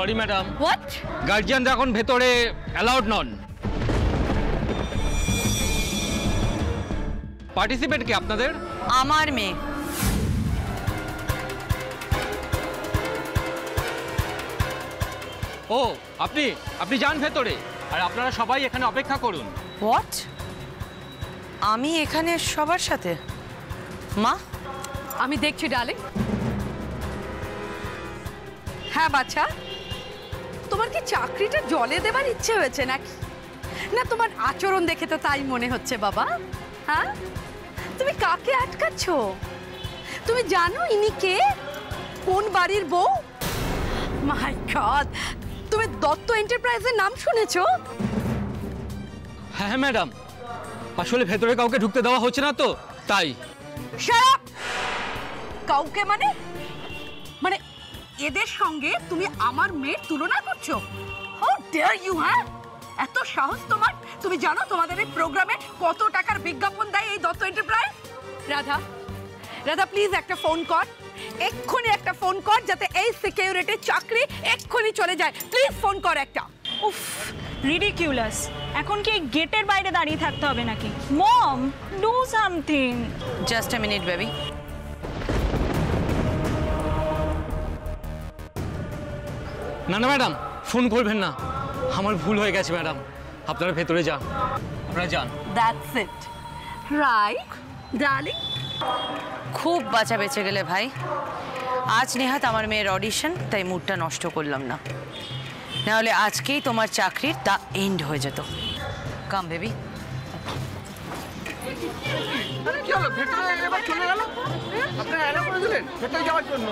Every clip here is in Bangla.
Sorry madam. হোয়াট? গার্জিয়ানরা এখন ভেতরে অ্যালাউড নন। পার্টিসিপেট কি আপনাদের? আমার মেয়ে। ও আপনি আপনি যান ভেতরে, আর আপনারা সবাই এখানে অপেক্ষা করুন। হোয়াট? আমি এখানে সবার সাথে? মা আমি দেখছি ডার্লিং। হ্যাঁ বাচ্চা, তোমার কি চাকরিটা জলে দেবার ইচ্ছে হয়েছে নাকি? না তোমার আচরণ দেখে তো তাই মনে হচ্ছে বাবা। হ্যাঁ, তুমি কাকে আটকাচ্ছ? তুমি জানো ইনি কে, কোন বাড়ির বউ? মাই গড, তুমি দত্ত এন্টারপ্রাইজের নাম শুনেছো? হ্যাঁ ম্যাডাম, আসলে ভেতরে কাউকে ঢুকতে দেওয়া হচ্ছে না তো তাই। Shut up! কাউকে মানে মানে এদের সঙ্গে তুমি আমার মেয়ের তুলনা করছো? How dare you! হ্যাঁ, এত সাহস তোমার? তুমি জানো তোমাদের এই প্রোগ্রামে কত টাকার বিজ্ঞাপন দেয় এই দত্ত এন্টারপ্রাইজ? রাধা, রাধা প্লিজ একটা ফোন কর, এক্ষুনি একটা ফোন কর, যাতে এই সিকিউরিটির চাকরি এক্ষুনি চলে যায়। প্লিজ ফোন কর একটা। উফ, রিডিকিউলাস। এখন কি গেটের বাইরে দাঁড়িয়ে থাকতে হবে নাকি? Mom, do something. Just a minute baby. না না ম্যাডাম, ফোন করবেন না, আমার ভুল হয়ে গেছে ম্যাডাম। আপনারা ভেতরে যান, আপনারা যান। That's it, right darling? খুব বাঁচা বেঁচে গেলে ভাই। আজ নেহাত আমার মেয়ের অডিশন, তাই মুডটা নষ্ট করলাম না, নাহলে আজকেই তোমার চাকরির দা এন্ড হয়ে যেত। Come baby. কি হলো, ভেতরে এবার চলে গেল? আপনারা অ্যালাউ করে দিলেন ভেতরে যাওয়ার জন্য?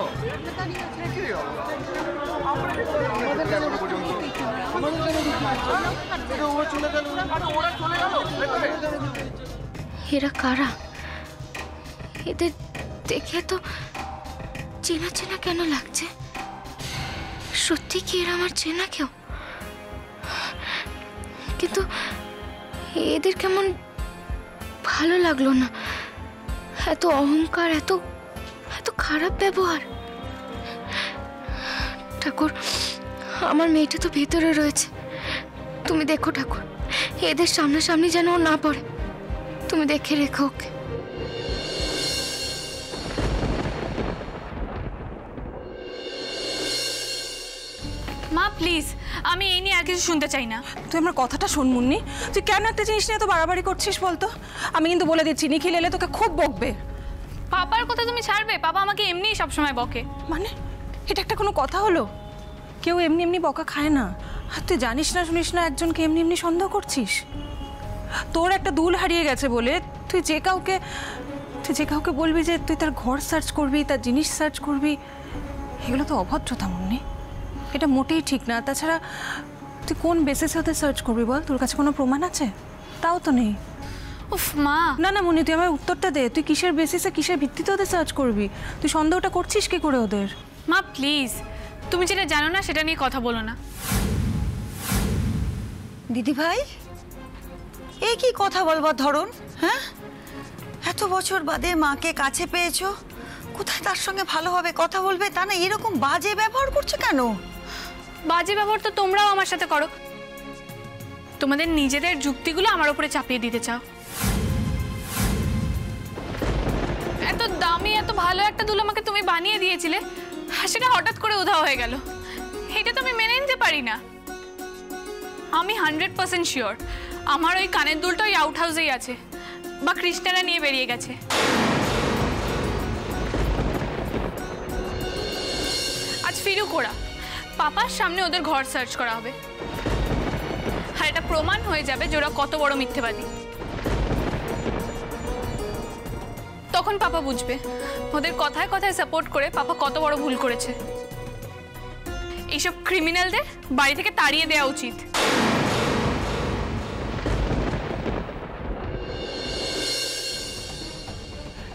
এরা কারা? এদের দেখে তো চেনা চেনা কেন লাগছে? সত্যি কি এরা আমার চেনা কেউ? কিন্তু এদের কেমন ভালো লাগলো না। এত অহংকার, এত এত খারাপ ব্যবহার। ঠাকুর, আমার মেয়েটা তো ভেতরে রয়েছে, তুমি দেখো ঠাকুর, এদের সামনাসামনি যেন ও না পড়ে, তুমি দেখে রেখো ওকে। মা প্লিজ, আমি এই নিয়ে আর কিছু শুনতে চাই না। তুই আমার কথাটা শোন মুন্নি, তুই কেন একটা জিনিস নিয়ে এত বাড়াবাড়ি করছিস বলতো? আমি কিন্তু বলে দিচ্ছি, নিখিল এলে তোকে খুব বকবে। পাপার কথা তুমি ছাড়বে? পাপা আমাকে এমনিই সবসময় বকে। মানে এটা একটা কোনো কথা হলো? কেউ এমনি এমনি বকা খায় না। আর তুই জানিস না শুনিস না একজনকে এমনি এমনি সন্দেহ করছিস? তোর একটা দুল হারিয়ে গেছে বলে তুই যে কাউকে বলবি যে তুই তার ঘর সার্চ করবি, তার জিনিস সার্চ করবি, এগুলো তো অভদ্রতা মুন্নি, এটা মোটেই ঠিক না। তাছাড়া তুই কোন বেসিসে ওদের সার্চ করবি বল? তোর কাছে কোনো প্রমাণ আছে? তাও তো নেই। উফ মা। না না মুন্নি, তুই আমার উত্তরটা দে, তুই কিসের বেসিসে, কিসের ভিত্তিতে ওদের সার্চ করবি? তুই সন্দেহটা করছিস কি করে ওদের? মা প্লিজ, তুমি যেটা জানো না সেটা নিয়ে কথা বলো না। দিদি ভাই, এই কি কথা বলবার ধরুন? হ্যাঁ, এত বছর বাদে মাকে কাছে পেয়েছো, কোথায় তার সঙ্গে ভালোভাবে কথা বলবে, তা না এরকম বাজে ব্যবহার করছো কেন? বাজে ব্যবহার তো তোমরাও আমার সাথে করো। তোমাদের নিজেদের যুক্তিগুলো আমার উপরে চাপিয়ে দিতে চাও। এত দামি, এত ভালো একটা দুল আমাকে তুমি বানিয়ে দিয়েছিলে, সেটা হঠাৎ করে উধাও হয়ে গেল। এটা তো আমি মেনে নিতে পারি না। আমি 100% শিওর আমার ওই কানের দুলটা ওই আউট হাউসেই আছে, বা কৃষ্ণারা নিয়ে বেরিয়ে গেছে। আজ ফিরুক ওরা, পাপার সামনে ওদের ঘর সার্চ করা হবে, আর এটা প্রমাণ হয়ে যাবে যে ওরা কত বড় মিথ্যেবাদী। তখন পাপা বুঝবে ওদের কথায় কথায় সাপোর্ট করে পাপা কত বড় ভুল করেছে। এইসব ক্রিমিনালদের বাড়ি থেকে তাড়িয়ে দেওয়া উচিত।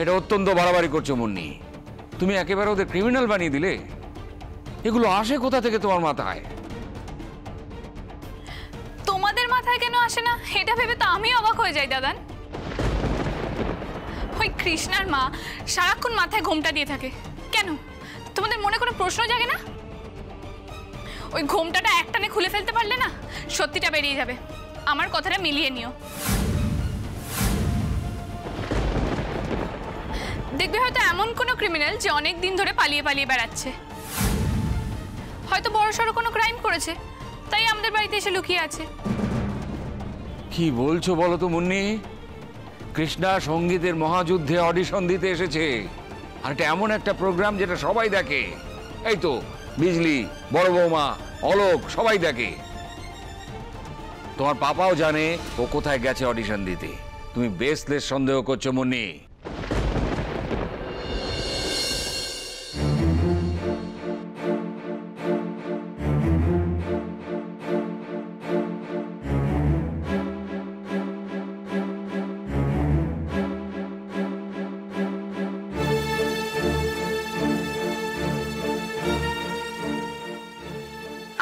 এটা অত্যন্ত বাড়াবাড়ি করছো মুন্নি, তুমি একেবারে ওদের ক্রিমিনাল বানিয়ে দিলে। এগুলো আসে কোথা থেকে তোমার মাথায়? তোমাদের মাথায় কেন আসে না এটা ভেবে তো আমি অবাক হয়ে যাই দাদান। ওই কৃষ্ণার মা সারাক্ষণ মাথায় ঘোমটা দিয়ে থাকে, কেন তোমাদের মনে কোনো প্রশ্ন জাগে না? ওই ঘোমটাটা একটানে খুলে ফেলতে পারলে না সত্যিটা বেরিয়ে যাবে। আমার কথাটা মিলিয়ে নিও। দেখবে হয়তো এমন কোনো ক্রিমিনাল যে অনেক দিন ধরে পালিয়ে পালিয়ে বেড়াচ্ছে, হয়তো বড়সড় কোনো ক্রাইম করেছে, তাই আমাদের বাড়িতে এসে লুকিয়ে আছে। কি বলছো বলো তো মুন্নি? কৃষ্ণা সঙ্গীতের মহাযুদ্ধে অডিশন দিতে এসেছে, আর এটা এমন একটা প্রোগ্রাম যেটা সবাই দেখে। এই তো বিজলি, বড় বৌমা, অলোক সবাই দেখে। তোমার পাপাও জানে ও কোথায় গেছে অডিশন দিতে। তুমি বেসলেস সন্দেহ করছো মুন্নি।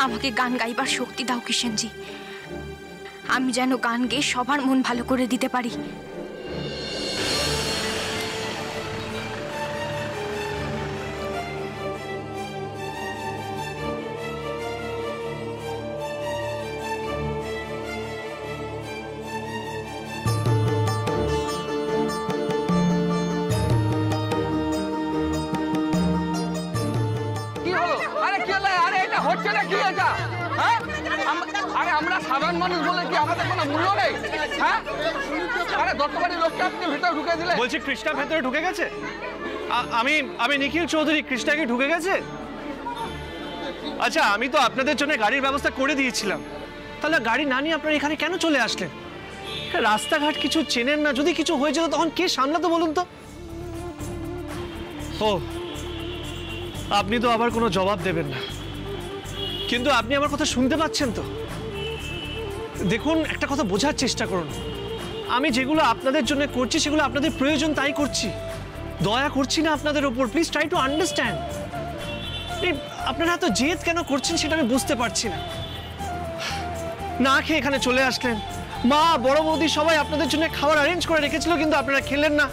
আমাকে গান গাইবার শক্তি দাও কিষেনজি, আমি যেন গান গেয়ে সবার মন ভালো করে দিতে পারি। কি হলো? আরে কি হলো? আরে এটা হচ্ছে না কি এটা? হ্যাঁ? আরে আমরা সাধারণ মানুষ বলে কি আমাদের কোনো মূল্য নেই? হ্যাঁ? আরে দত্তবাড়ির লোককে আপনি ভিতরে ঢুকে দিলে। বলছি কৃষ্ণা ভেতরে ঢুকে গেছে? আমি নিখিল চৌধুরী, কৃষ্ণাকে ঢুকে গেছে? আচ্ছা, আমি তো আপনাদের জন্য গাড়ির ব্যবস্থা করে দিয়েছিলাম, তাহলে গাড়ি না নিয়ে আপনারা এখানে কেন চলে আসলেন? রাস্তাঘাট কিছু চেনেন না, যদি কিছু হয়ে যেত তখন কে সামলাতো বলুন তো? ও, আপনি তো আবার কোনো জবাব দেবেন না, কিন্তু আপনি আমার কথা শুনতে পাচ্ছেন তো? দেখুন, একটা কথা বোঝার চেষ্টা করুন, আমি যেগুলো আপনাদের জন্য করছি সেগুলো আপনাদের প্রয়োজন তাই করছি, দয়া করছি না আপনাদের ওপর। Please try to understand. আপনারা এত জেদ কেন করছেন সেটা আমি বুঝতে পারছি না। না খেয়ে এখানে চলে আসলেন, মা বড় বৌদি সবাই আপনাদের জন্য খাবার অ্যারেঞ্জ করে রেখেছিল, কিন্তু আপনারা খেলেন না।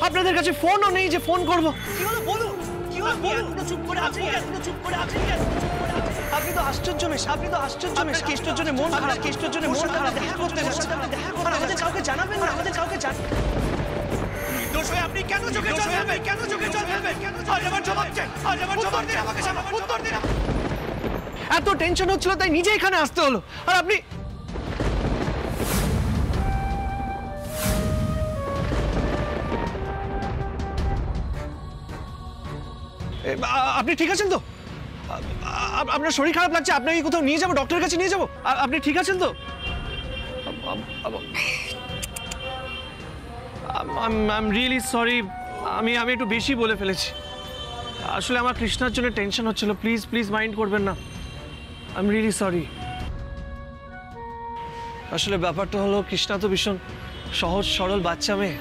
আপনাদের কাছে ফোনও নেই যে ফোন করবো। কি হলো বলুন, কি হলো বলুন? চুপ করে আছেন কেন? চুপ করে আছেন কেন? আপনি তো আশ্চর্য মেশ, আপনি তো আশ্চর্য মেশ। কেষ্টর জন্য মন খারাপ, কেষ্টর জন্য মন খারাপ। দেখা করতে যাচ্ছেন, দেখা করতে আমাদের কাউকে জানাবেন না, আমাদের কাউকে দোষ হয়ে আপনি কেন চোখে জল ফেলবেন? কেন চোখে জল ফেলবেন? আজ আমার জবাব চাই, আজ আমার জবাব দিন আমাকে, উত্তর দিন। এত টেনশন হচ্ছিল তাই নিজে এখানে আসতে হলো, আর আপনি আপনি ঠিক আছেন তো? আপনার শরীর খারাপ লাগছে, আপনাকে কোথাও নিয়ে যাবো, ডক্টরের কাছে নিয়ে যাবো? আপনি ঠিক আছেন তো? আই এম রিয়েলি সরি, আমি একটু বেশি বলে ফেলেছি। আসলে আমার কৃষ্ণার জন্য টেনশন হচ্ছিল, প্লিজ প্লিজ মাইন্ড করবেন না। I am really sorry. আসলে ব্যাপারটা হলো, কৃষ্ণা তো ভীষণ সহজ সরল বাচ্চা মেয়ে,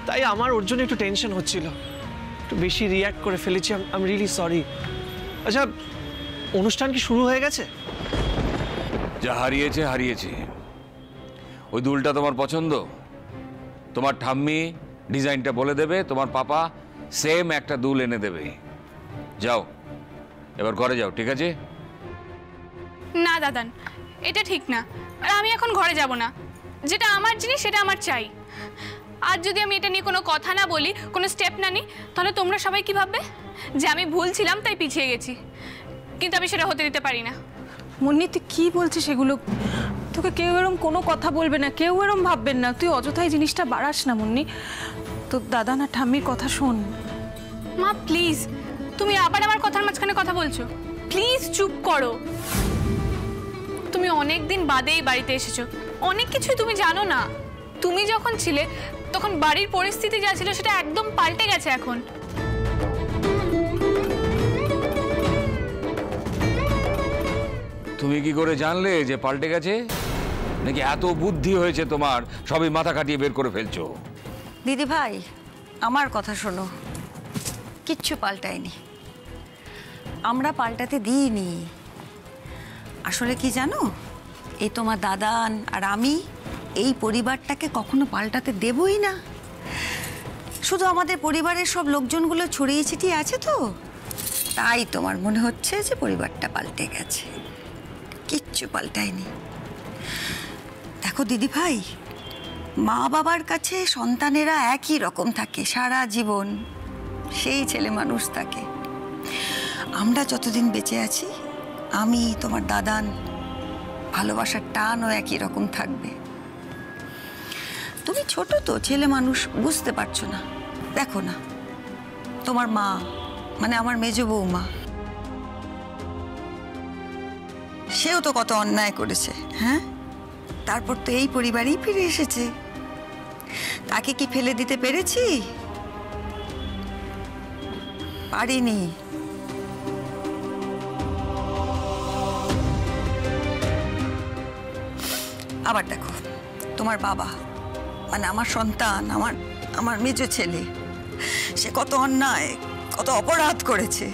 তাই আমার ওর জন্য একটু টেনশন হচ্ছিল, একটু বেশি রিয়্যাক্ট করে ফেলেছি। I am really sorry. আচ্ছা, অনুষ্ঠান কি শুরু হয়ে গেছে? যা হারিয়েছে হারিয়েছে। ওই দুলটা তোমার পছন্দ? তোমার ঠাম্মি ডিজাইনটা বলে দেবে, তোমার পাপা সেম একটা দুল এনে দেবে। যাও এবার ঘরে যাও, ঠিক আছে? না দাদান, এটা ঠিক না, আর আমি এখন ঘরে যাব না। যেটা আমার জিনিস সেটা আমার চাই। আর যদি আমি এটা নিয়ে কোনো কথা না বলি, কোনো স্টেপ না নিই, তাহলে তোমরা সবাই কি ভাববে? যে আমি ভুল ছিলাম তাই পিছিয়ে গেছি, কিন্তু আমি সেটা হতে দিতে পারি না। মুন্নি, তুই কি বলছিস সেগুলো? তোকে কেউ এরম কোনো কথা বলবে না, কেউ এরম ভাববেন না। তুই অযথাই জিনিসটা বাড়াস না মুন্নি। তোর দাদা না ঠাম্মির কথা শোন। মা প্লিজ, তুমি আবার আমার কথার মাঝখানে কথা বলছো। প্লিজ চুপ করো। তুমি অনেক দিন বাদে এই বাড়িতে এসেছো, অনেক কিছুই তুমি জানো না। তুমি যখন ছিলে তখন বাড়ির পরিস্থিতি যা ছিল সেটা একদম পাল্টে গেছে এখন। তুমি কি করে জানলে যে পাল্টে গেছে? নাকি এত বুদ্ধি হয়েছে তোমার, সবই মাথা কাটিয়ে বের করে ফেলছো? দিদি ভাই, আমার কথা শোনো, কিচ্ছু পাল্টায়নি, আমরা পাল্টাতে দিইনি। আসলে কি জানো, এই তোমার দাদান আর আমি এই পরিবারটাকে কখনো পাল্টাতে দেবই না। শুধু আমাদের পরিবারের সব লোকজনগুলো ছড়িয়ে ছিটিয়ে আছে তো, তাই তোমার মনে হচ্ছে যে পরিবারটা পাল্টে গেছে। কিচ্ছু পাল্টায়নি। দেখো দিদি ভাই, মা বাবার কাছে সন্তানেরা একই রকম থাকে সারা জীবন, সেই ছেলে মানুষ থাকে। আমরা যতদিন বেঁচে আছি, আমি তোমার দাদান, ভালোবাসার টানও একই রকম থাকবে। তুমি ছোট তো, ছেলে মানুষ, বুঝতে পারছো না। দেখো না, তোমার মা মানে আমার মেজ বৌমা, সেও তো কত অন্যায় করেছে। হ্যাঁ, তারপর তো এই পরিবারই ফিরে এসেছে। তাকে কি ফেলে দিতে পেরেছি? পারিনি। আবার দেখো, তোমার বাবা মানে আমার সন্তান, আমার মেজ ছেলে, সে কত অন্যায়, কত অপরাধ করেছে।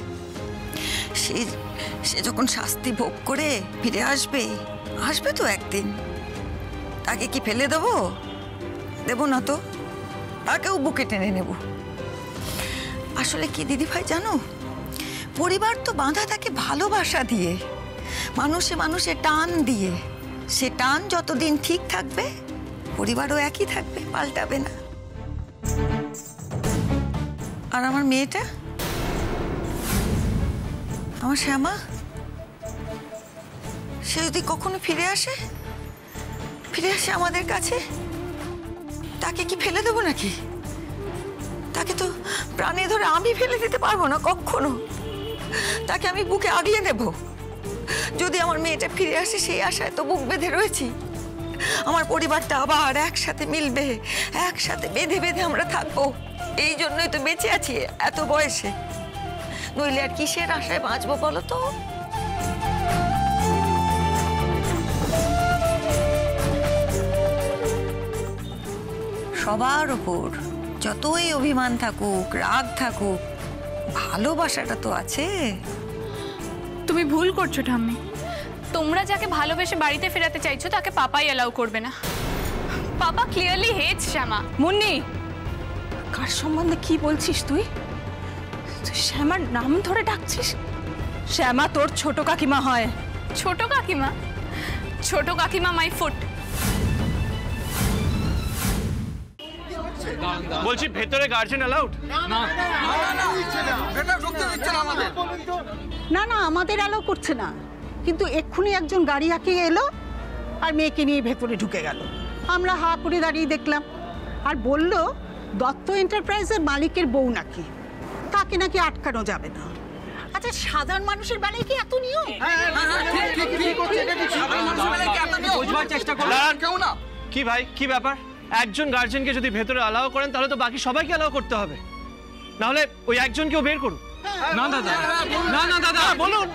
সে যখন শাস্তি ভোগ করে ফিরে আসবে তো একদিন। তাকে কি ফেলে দেবো? দেবো না তো, তাকেও বুকে টেনে নেব। আসলে কি দিদি ভাই জানো, পরিবার তো বাঁধা থাকে ভালোবাসা দিয়ে, মানুষে মানুষে টান দিয়ে। সে টান যতদিন ঠিক থাকবে, পরিবারও একই থাকবে, পাল্টাবে না। আর আমার মেয়েটা, আমার শ্যামা, সে যদি কখনো ফিরে আসে আমাদের কাছে, তাকে কি ফেলে দেবো নাকি? তাকে তো প্রাণে ধরে আমি ফেলে দিতে পারবো না কখনো। তাকে আমি বুকে আগলে নেব। যদি আমার মেয়েটা ফিরে আসে, সেই আশায় তো বুক বেঁধে রয়েছি। আমার পরিবারটা আবার একসাথে মিলবে, একসাথে বেঁধে বেঁধে আমরা থাকবো। এই জন্যই তো বেঁচে আছি এত বয়সে, নইলে আর কিসের আশায় বাঁচবো বলো তো? সবার ওপর যতই অভিমান থাকুক, রাগ থাকুক, ভালোবাসাটা তো আছে। তুমি ভুল করছো ঠাম্মি। তোমরা যাকে ভালোবেসে বাড়িতে ফেরাতে চাইছো, তাকে পাপাই অ্যালাউ করবে না। পাপা ক্লিয়ারলি হেটস শ্যামা। মুন্নি, কার সম্বন্ধে কি বলছিস তুই? তুই শ্যামার নাম ধরে ডাকছিস? শ্যামা তোর ছোট কাকিমা হয়। ছোট কাকিমা? ছোট কাকিমা মাই ফুট। বলছি ভেতরে গার্জেন অ্যালাউড? না না, আমাদের অ্যালাউ করছে না। কিন্তু এক্ষুনি একজন গাড়ি হাঁকিয়ে এলো আর মেয়েকে নিয়ে ভেতরে ঢুকে গেল। আমরা হা করে দাঁড়িয়ে দেখলাম, আর বলল দত্ত এন্টারপ্রাইজের মালিকের বউ নাকি, তাকে নাকি আটকানো যাবে না। আচ্ছা, সাধারণ মানুষের বেলায় কি এত নিয়ম? কি ভাই, কি ব্যাপার? একজন গার্জেনকে যদি ভেতরে অ্যালাউ করেন, তাহলে তো বাকি সবাইকে অ্যালাউ করতে হবে, নাহলে ওই একজনকেও বের করুন। না দাদা, না না দাদা, বলুন।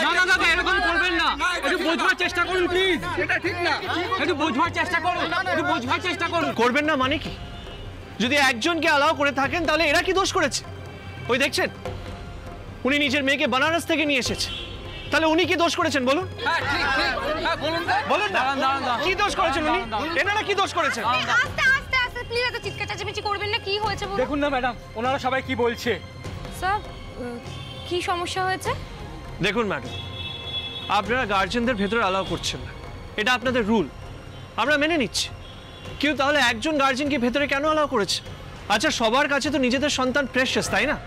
না না দাদা, এরকম করবেন না। একটু বোঝবার চেষ্টা করুন প্লিজ। এটা ঠিক না। একটু বোঝবার চেষ্টা করুন, একটু বোঝবার চেষ্টা করুন। করবেন না মানে কি? যদি একজনকে অ্যালাউ করে থাকেন, তাহলে এরা কি দোষ করেছে? ওই দেখছেন, উনি নিজের মেয়েকে বেনারস থেকে নিয়ে এসেছে, তাহলে উনি কি দোষ করেছেন বলুন? বলুন না, কি দোষ করেছেন উনি? এনারা কি দোষ করেছেন? আস্তে আস্তে আস্তে প্লিজ, এত চিৎকার চেঁচামেচি করবেন না। কি হয়েছে বলুন? দেখুন না ম্যাডাম, ওনারা সবাই কি বলছে। স্যার, কি সমস্যা হয়েছে? দেখুন ম্যাডাম, আপনারা গার্জেনদের ভেতরে অ্যালাউ করছেন না, এটা আপনাদের রুল, আমরা মেনে নিচ্ছি। কিন্তু তাহলে একজন গার্জেনকে ভেতরে কেন অ্যালাউ করেছে? আচ্ছা, সবার কাছে তো নিজেদের সন্তান প্রেশাস, তাই না?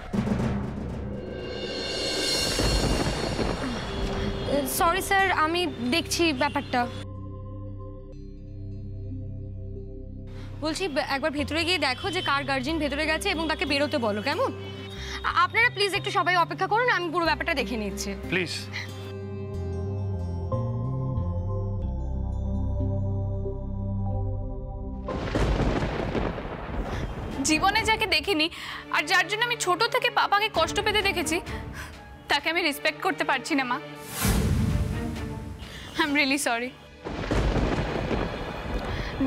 সরি স্যার, আমি দেখছি ব্যাপারটা। বলছি একবার ভেতরে গিয়ে দেখো যে কার গার্জিয়ান ভেতরে গেছে এবং তাকে বেরোতে বলো, কেমন? আপনারা প্লিজ একটু সবাই অপেক্ষা করুন, আমি পুরো ব্যাপারটা দেখে নিচ্ছি প্লিজ। জীবনে যাকে দেখিনি আর যার জন্য আমি ছোট থেকে পাপাকে কষ্ট পেতে দেখেছি, তাকে আমি রেসপেক্ট করতে পারছি না মা। I am really sorry.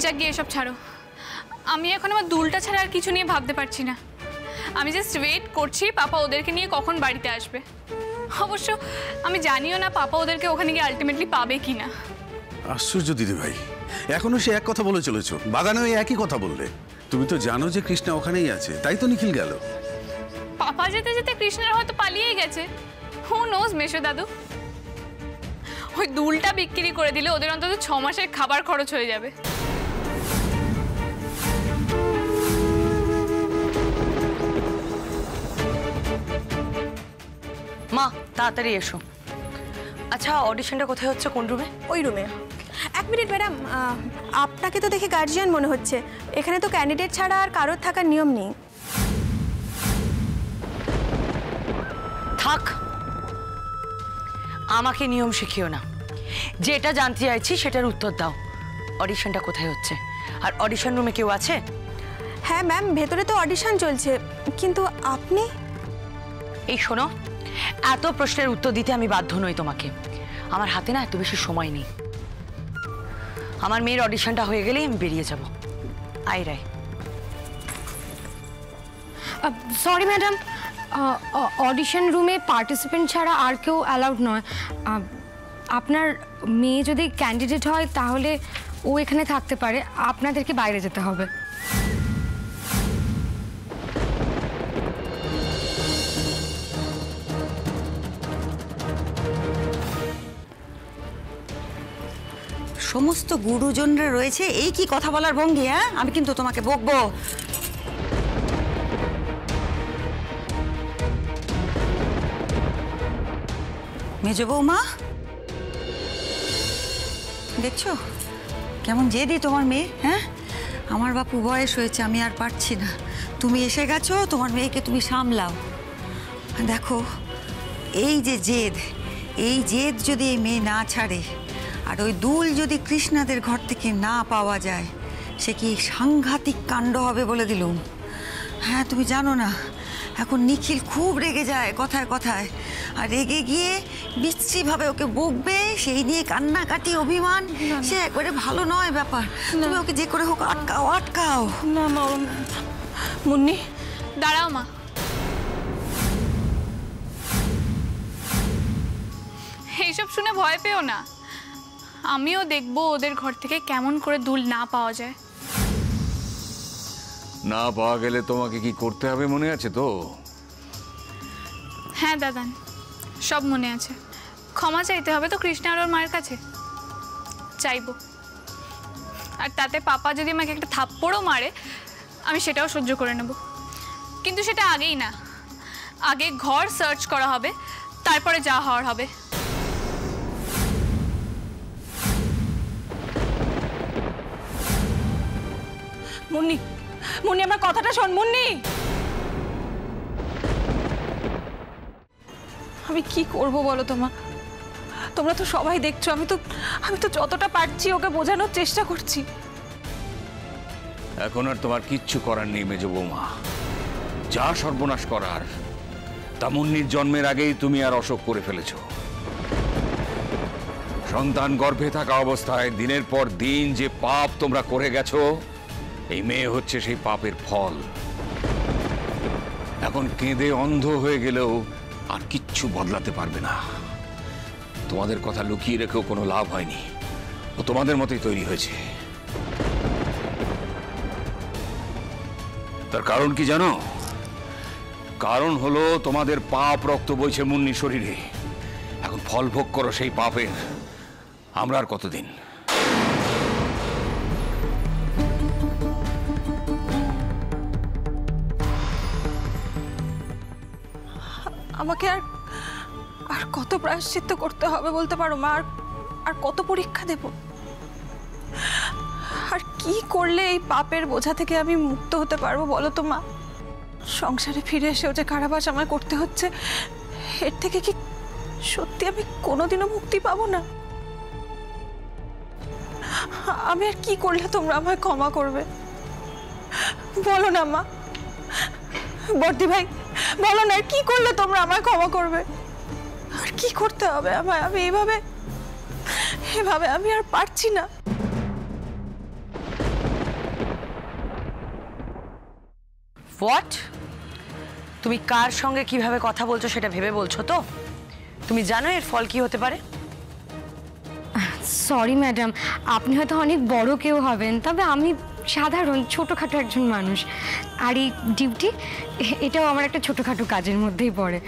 যাক গিয়ে এসব ছাড়ো, আমি এখন আমার দুলটা ছাড়া আর কিছু নিয়ে ভাবতে পারছি না। আমি জাস্ট ওয়েট করছি পাপা ওদেরকে নিয়ে কখন বাড়িতে আসবে। অবশ্য আমি জানিও না পাপা ওদেরকে ওখানে গিয়ে আলটিমেটলি পাবে কি না। আশ্চর্য দিদি ভাই, এখনো সে এক কথা বলে চলেছো, বাগানেও একই কথা বললে। তুমি তো জানো যে কৃষ্ণা ওখানেই আছে, তাই তো নিখিল গেল। পাপা যেতে যেতে কৃষ্ণের হয়তো পালিয়েই গেছে। হু নোজ মেশো দাদু। ওই দুলটা বিক্রি করে দিলে ওদের অন্তত 6 মাসের খাবার খরচ হয়ে যাবে। মা তাড়াতাড়ি এসো। আচ্ছা অডিশনটা কোথায় হচ্ছে, কোন রুমে? ওই রুমে। 1 মিনিট ম্যাডাম, আপনাকে তো দেখে গার্জিয়ান মনে হচ্ছে, এখানে তো ক্যান্ডিডেট ছাড়া আর কারোর থাকার নিয়ম নেই। থাক, আমাকে নিয়ম শিখিও না। যেটা জানতে চাইছি সেটার উত্তর দাও। অডিশনটা কোথায় হচ্ছে, আর অডিশন রুমে কেউ আছে? হ্যাঁ ম্যাম, ভেতরে তো অডিশন চলছে, কিন্তু আপনি? এই শোনো, এত প্রশ্নের উত্তর দিতে আমি বাধ্য নই তোমাকে। আমার হাতে না এত বেশি সময় নেই। আমার মেয়ের অডিশনটা হয়ে গেলেই আমি বেরিয়ে যাব। আই রায়। সরি ম্যাডাম, অডিশন রুমে পার্টিসিপেন্ট ছাড়া আর কেউ অ্যালাউড নয়। আপনার মেয়ে যদি ক্যান্ডিডেট হয় তাহলে ও এখানে থাকতে পারে, আপনাদেরকে বাইরে যেতে হবে। সমস্ত গুরুজনরা রয়েছে, এই কি কথা বলার ভঙ্গি? হ্যাঁ, আমি কিন্তু তোমাকে বকবো। মেজ বৌমা, দেখছো কেমন জেদি তোমার মেয়ে? হ্যাঁ, আমার বাপু বয়স হয়েছে, আমি আর পারছি না। তুমি এসে গেছো, তোমার মেয়েকে তুমি সামলাও। দেখো এই যে জেদ, এই জেদ যদি এই মেয়ে না ছাড়ে, আর ওই দুল যদি কৃষ্ণাদের ঘর থেকে না পাওয়া যায়, সে কি সাংঘাতিক কাণ্ড হবে বলে দিলুম। হ্যাঁ, তুমি জানো না এখন নিখিল খুব রেগে যায় কথায় কথায়, আর রেগে গিয়ে বিশ্রীভাবে ওকে বকবে, সেই নিয়ে কান্নাকাটি অভিমান, সে একবারে ভালো নয় ব্যাপার। তুমি ওকে যে করে হোক আটকাও, আটকাও। না মা, মুন্নি দাঁড়াও মা। এইসব শুনে ভয় পেও না, আমিও দেখবো ওদের ঘর থেকে কেমন করে দুল না পাওয়া যায়। না পাওয়া গেলে তোমাকে কি করতে হবে মনে আছে তো? হ্যাঁ দাদান, সব মনে আছে। ক্ষমা চাইতে হবে তো কৃষ্ণা আর ওর মায়ের কাছে, চাইবো। আর তাতে পাপা যদি আমাকে একটা থাপ্পড়ও মারে, আমি সেটাও সহ্য করে নেব। কিন্তু সেটা আগেই না, আগে ঘর সার্চ করা হবে, তারপরে যা হওয়ার হবে। মুন্নি, মুন্নি আমার কথাটা শোন। মুন্নি, আমি কি করব বলো তোমরা তো সবাই দেখছো, আমি তো যতটা পারছি ওকে বোঝানোর চেষ্টা করছি। এখন আর তোমার কিচ্ছু করার নেই মেজ বৌমা। যা সর্বনাশ করার তা মুন্নির জন্মের আগেই তুমি আর অশোক করে ফেলেছ। সন্তান গর্ভে থাকা অবস্থায় দিনের পর দিন যে পাপ তোমরা করে গেছো, এই মেয়ে হচ্ছে সেই পাপের ফল। এখন কেঁদে অন্ধ হয়ে গেলেও আর কিচ্ছু বদলাতে পারবে না। তোমাদের কথা লুকিয়ে রেখেও কোনো লাভ হয়নি, ও তোমাদের মতোই তৈরি হয়েছে। তার কারণ কি জানো? কারণ হলো তোমাদের পাপ রক্ত বইছে মুন্নি শরীরে। এখন ফল ভোগ করো সেই পাপের। আমরা আর কতদিন? আমাকে আর কত প্রায়শ্চিত্ত করতে হবে বলতে পারো মা? আর কত পরীক্ষা দেব? আর কি করলে এই পাপের বোঝা থেকে আমি মুক্ত হতে পারবো বলো তো মা? সংসারে ফিরে এসেও যে কারাবাস আমায় করতে হচ্ছে, এর থেকে কি সত্যি আমি কোনোদিনও মুক্তি পাবো না? আমি আর কি করলে তোমরা আমায় ক্ষমা করবে বলো না মা? বর্দি ভাই বলো না, কি করলে তোমরা আমায় ক্ষমা করবে? আর কি করতে হবে আমায়? আমি এভাবে আমি আর পারছি না। হোয়াট? তুমি কার সঙ্গে কিভাবে কথা বলছো সেটা ভেবে বলছো তো? তুমি জানো এর ফল কি হতে পারে? সরি ম্যাডাম, আপনি হয়তো অনেক বড় কেউ হবেন, তবে আমি সাধারণ ছোটোখাটো একজন মানুষ। আর এই ডিউটি এটাও আমার একটা ছোটোখাটো কাজের মধ্যেই পড়ে।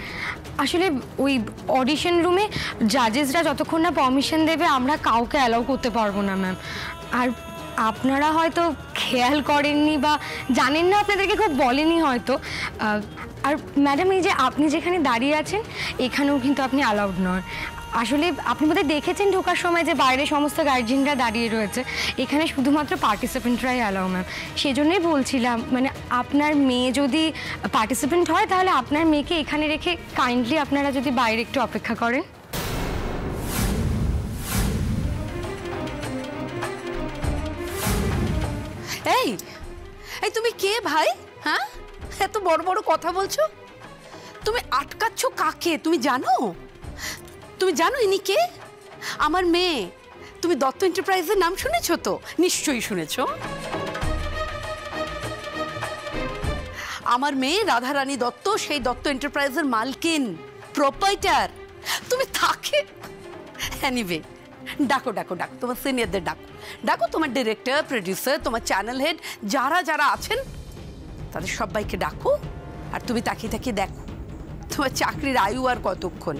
আসলে ওই অডিশন রুমে জাজেসরা যতক্ষণ না পারমিশন দেবে আমরা কাউকে অ্যালাউ করতে পারবো না ম্যাম। আর আপনারা হয়তো খেয়াল করেননি বা জানেন না, আপনাদেরকে খুব বলেনি হয়তো। আর ম্যাডাম, এই যে আপনি যেখানে দাঁড়িয়ে আছেন এখানেও কিন্তু আপনি অ্যালাউড নন। আসলে আপনি বোধহয় দেখেছেন ঢোকার সময় যে বাইরে সমস্ত গার্জিয়ানরা দাঁড়িয়ে রয়েছে, এখানে শুধুমাত্র পার্টিসিপেন্টরাই অ্যালাউ ম্যাম। সেজন্যই বলছিলাম, মানে আপনার মেয়ে যদি পার্টিসিপেন্ট হয় তাহলে আপনার মেয়েকে এখানে রেখে কাইন্ডলি আপনারা যদি বাইরে একটু অপেক্ষা করেন। এই এই তুমি কে ভাই? হ্যাঁ, এত বড় বড় কথা বলছো। তুমি আটকাচ্ছ কাকে তুমি জানো? তুমি জানো ইনি কে? আমার মেয়ে। তুমি দত্ত এন্টারপ্রাইজের নাম শুনেছো তো? নিশ্চয়ই শুনেছো। আমার মেয়ে রাধারানী দত্ত সেই দত্ত এন্টারপ্রাইজের মালকিন, প্রোপাইটার। তুমি তাকে এনিওয়ে ডাকো ডাকো ডাকো, তোমার সিনিয়রদের ডাকো, ডাকো তোমার ডিরেক্টর, প্রডিউসার, তোমার চ্যানেল হেড, যারা যারা আছেন তাদের সবাইকে ডাকো। আর তুমি তাকিয়ে তাকিয়ে দেখো তোমার চাকরির আয়ু আর কতক্ষণ।